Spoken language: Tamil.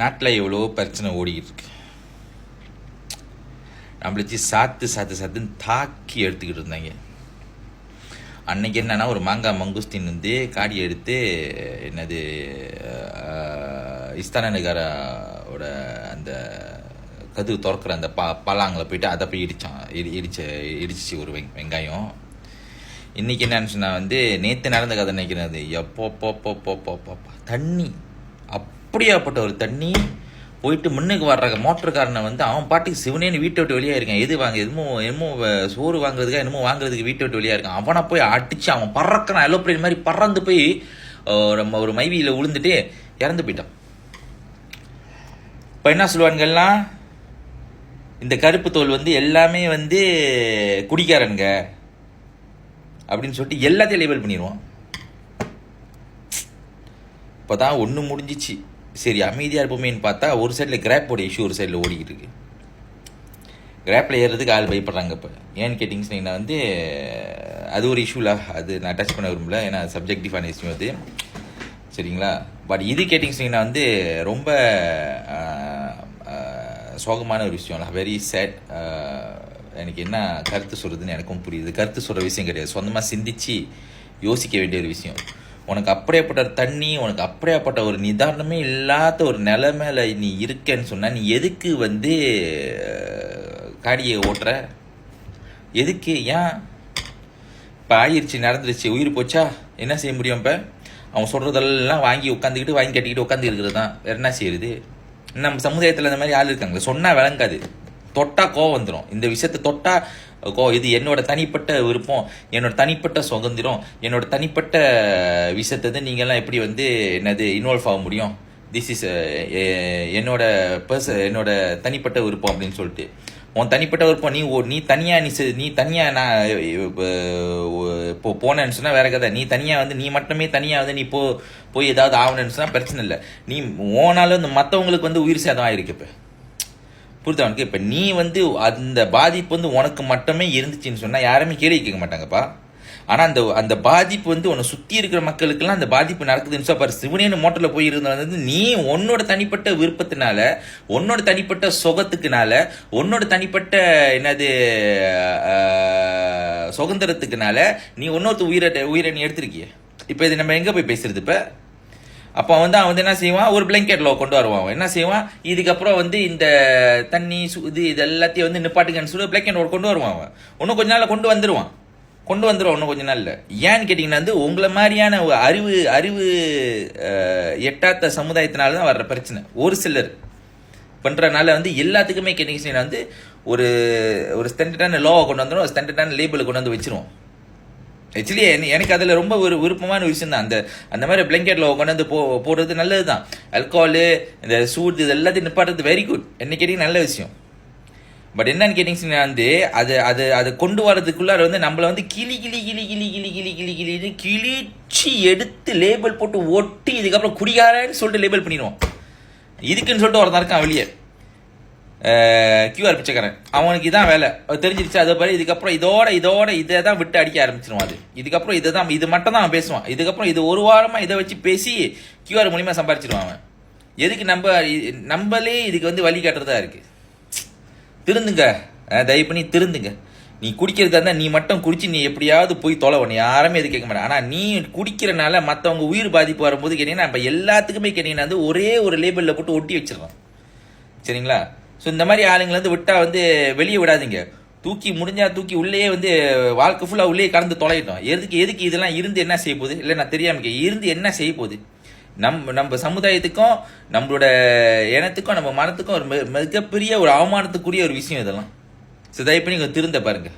நாட்டில் எவ்வளோ பிரச்சனை ஓடிக்கிட்டு இருக்கு. நம்மள சாத்துன்னு தாக்கி எடுத்துக்கிட்டு இருந்தாங்க. அன்னைக்கு என்னன்னா, ஒரு மாங்காய் மங்குஸ்தீன் வந்து காடி எடுத்து என்னது இஸ்தான நகரோட அந்த கதவு திறக்கிற அந்த பலாங்களை போயிட்டு அதை போய் இடிச்சிச்சு ஒரு வெங்காயம். இன்னைக்கு என்னன்னு சொன்னா வந்து, நேற்று நடந்த கதை நினைக்கிறது. எப்போ தண்ணி அப்படியாப்பட்ட ஒரு தண்ணி போயிட்டு முன்னுக்கு வர்ற மோட்டருக்காரனை வந்து அவன் பாட்டுக்கு சிவனேன்னு வீட்டை விட்டு வெளியே இருக்கான். எது வாங்க என்னமோ சோறு வாங்குறதுக்கா என்னமோ வாங்குறதுக்கு வீட்டை விட்டு வெளியே இருக்கான். அவனை போய் அடிச்சு அவன் பறக்கிறான். எலோப்ளேன் மாதிரி பறந்து போய் ஒரு மைவியில் விழுந்துட்டு இறந்து போயிட்டான். இப்போ என்ன சொல்லுவானுங்கள்லாம், இந்த கருப்பு தோல் வந்து எல்லாமே வந்து குடிக்காரனுங்க அப்படின்னு சொல்லிட்டு எல்லாத்தையும் லேபிள் பண்ணிடுவான். இப்போ தான் ஒன்று முடிஞ்சிச்சு. சரி அமைதியாக இருப்போமேன்னு பார்த்தா ஒரு சைடில் கிராப்போட இஷ்யூ ஒரு சைடில் ஓடிக்கிட்டு இருக்கு. கிராப்பில் ஏறுறதுக்கு ஆள் பயப்படுறாங்க. இப்போ ஏன்னு கேட்டிங்கன்னா வந்து அது ஒரு இஷ்யூல, அது நான் டச் பண்ண விரும்பல, ஏன்னா சப்ஜெக்டிவான இஷ்யூ அது. சரிங்களா? பட் இது கேட்டிங்கன்னா வந்து ரொம்ப சோகமான ஒரு விஷயம். Very sad. எனக்கு என்ன கருத்து சொல்கிறதுன்னு எனக்கும் புரியுது. கருத்து சொல்கிற விஷயம் கிடையாது, சொந்தமாக சிந்திச்சு யோசிக்க வேண்டிய ஒரு விஷயம். உனக்கு அப்படியேப்பட்ட தண்ணி, உனக்கு அப்படியேப்பட்ட ஒரு நிதானமே இல்லாத ஒரு நிலைமையில நீ இருக்கேன்னு சொன்னால், நீ எதுக்கு வந்து காடியை ஓட்டுற? எதுக்கு? ஏன்? இப்போ ஆயிடுச்சு, நடந்துருச்சு, உயிர் போச்சா, என்ன செய்ய முடியும்? இப்போ அவன் சொல்கிறதெல்லாம் வாங்கி கட்டிக்கிட்டு உட்காந்து இருக்கிறது தான். வேறு என்ன செய்யுது? நம்ம சமுதாயத்தில் இந்த மாதிரி ஆள் இருக்காங்களே, சொன்னால் விளங்காது, தொட்டா கோவம் வந்துடும். இந்த விஷயத்தை தொட்டா இது என்னோட தனிப்பட்ட விருப்பம், என்னோட தனிப்பட்ட சுதந்திரம், என்னோட தனிப்பட்ட விஷயத்தை நீங்கள்லாம் எப்படி வந்து என்னது இன்வால்வ் ஆக முடியும்? திஸ் இஸ் என்னோட என்னோட தனிப்பட்ட விருப்பம் அப்படின்னு சொல்லிட்டு, உன் தனிப்பட்ட விருப்பம். நீ தனியாக நான் இப்போ போனேன்னு சொன்னால் வேற கதை. நீ தனியாக வந்து நீ மட்டுமே தனியாக வந்து நீ போய் ஏதாவது ஆகணுன்னு சொன்னால் பிரச்சனை இல்லை. நீ ஓனாலும் இந்த மற்றவங்களுக்கு வந்து உயிர் சேதம் ஆகிருக்கு. இப்போ புரிதவனுக்கு. இப்போ நீ வந்து அந்த பாதிப்பு வந்து உனக்கு மட்டுமே இருந்துச்சுன்னு சொன்னால் யாருமே கேள்வி கேட்க மாட்டாங்கப்பா. ஆனால் அந்த பாதிப்பு வந்து உன்னை சுற்றி இருக்கிற மக்களுக்கெல்லாம் அந்த பாதிப்பு நடக்குதுன்னு சொல்லி பாரு. சிவனேன்னு மோட்டரில் போயிருந்தது வந்து நீ உன்னோட தனிப்பட்ட விருப்பத்தினால, உன்னோட தனிப்பட்ட சுகத்துக்குனால, உன்னோட தனிப்பட்ட என்னது சுதந்திரத்துக்குனால நீ இன்னொருத்த உயிரை நீ எடுத்திருக்கிய. இப்போ இது நம்ம எங்கே போய் பேசுறது? இப்போ அப்போ வந்து அவன் வந்து என்ன செய்வான், ஒரு பிளாங்கெட் லோ கொண்டு வருவான். என்ன செய்வான், இதுக்கப்புறம் வந்து இந்த தண்ணி இது எல்லாத்தையும் வந்து நிப்பாட்டுங்கன்னு சொல்லி பிளாங்கெட் கொண்டு வருவான். அவன் இன்னும் கொஞ்ச நாளில் கொண்டு வந்துடுவான் இன்னும் கொஞ்ச நாளில். ஏன்னு கேட்டிங்கன்னா வந்து உங்களை மாதிரியான அறிவு எட்டாத்த சமுதாயத்தினால தான் வர்ற பிரச்சனை. ஒரு சிலர் பண்ணுறனால வந்து எல்லாத்துக்குமே கேட்டிங்கன்னா வந்து ஒரு ஸ்டாண்டர்டான லோவை கொண்டு வந்துடும், ஸ்டாண்டர்டான லேபிளை கொண்டு வந்து வச்சிருவோம். ஆக்சுவலி எனக்கு அதில் ரொம்ப ஒரு விருப்பமான விஷயம் தான். அந்த மாதிரி பிளாங்கெட்டில் கொண்டு வந்து போடுறது நல்லது தான். ஆல்கஹாலு, இந்த சூடு, இது எல்லாத்தையும் நிப்பாட்டுறது வெரி குட். என்ன கேட்டிங்கன்னா நல்ல விஷயம். பட் என்னன்னு கேட்டிங்கன்னா வந்து அதை கொண்டு வரதுக்குள்ளார வந்து நம்மளை வந்து கிழிச்சு எடுத்து லேபிள் போட்டு ஒட்டி இதுக்கப்புறம் குடிகாரன்னு சொல்லிட்டு லேபிள் பண்ணிடுவோம். இதுக்குன்னு சொல்லிட்டு ஒருத்தன் இருக்கான் வெளியே, கியூஆர் பிச்சைக்காரன். அவனுக்கு இதான் வேலை, தெரிஞ்சிருச்சு. அதை பாரு, இதுக்கப்புறம் இதோட இதை தான் விட்டு அடிக்க ஆரம்பிச்சிருவான். அது இதுக்கப்புறம் இது மட்டும் தான் அவன் பேசுவான். இதுக்கப்புறம் இது ஒரு வாரமாக இதை வச்சு பேசி கியூஆர் மூலியமாக சம்பாரிச்சிருவான் அவன். எதுக்கு நம்மளே இதுக்கு வந்து வழி காட்டுறதா இருக்கு. திருந்துங்க, தயவு பண்ணி திருந்துங்க. நீ குடிக்கிறதா இருந்தால் நீ மட்டும் குடிச்சு நீ எப்படியாவது போய் தொலைவணும், யாருமே எது கேட்க மாட்டேன். ஆனால் நீ குடிக்கிறனால மற்றவங்க உயிர் பாதிப்பு வரும்போது கேட்டீங்கன்னா நம்ம எல்லாத்துக்குமே கேட்டீங்கன்னா வந்து ஒரே ஒரு லேபிளில் போட்டு ஒட்டி வச்சிடறோம். சரிங்களா? ஸோ இந்த மாதிரி ஆளுங்களை வந்து விட்டால் வந்து வெளியே விடாதீங்க. முடிஞ்சா தூக்கி உள்ளே வந்து வாழ்க்கை ஃபுல்லாக உள்ளே கலந்து தொலைட்டோம். எதுக்கு இதெல்லாம் இருந்து என்ன செய்ய போகுது? இல்லை நான் தெரியாமல் இருந்து என்ன செய்ய போகுது? நம்ம சமுதாயத்துக்கும் நம்மளோட இனத்துக்கும் நம்ம மனத்துக்கும் ஒரு மிகப்பெரிய ஒரு அவமானத்துக்குரிய ஒரு விஷயம் இதெல்லாம். ஸோ தயவு பண்ணி திருந்த பாருங்க.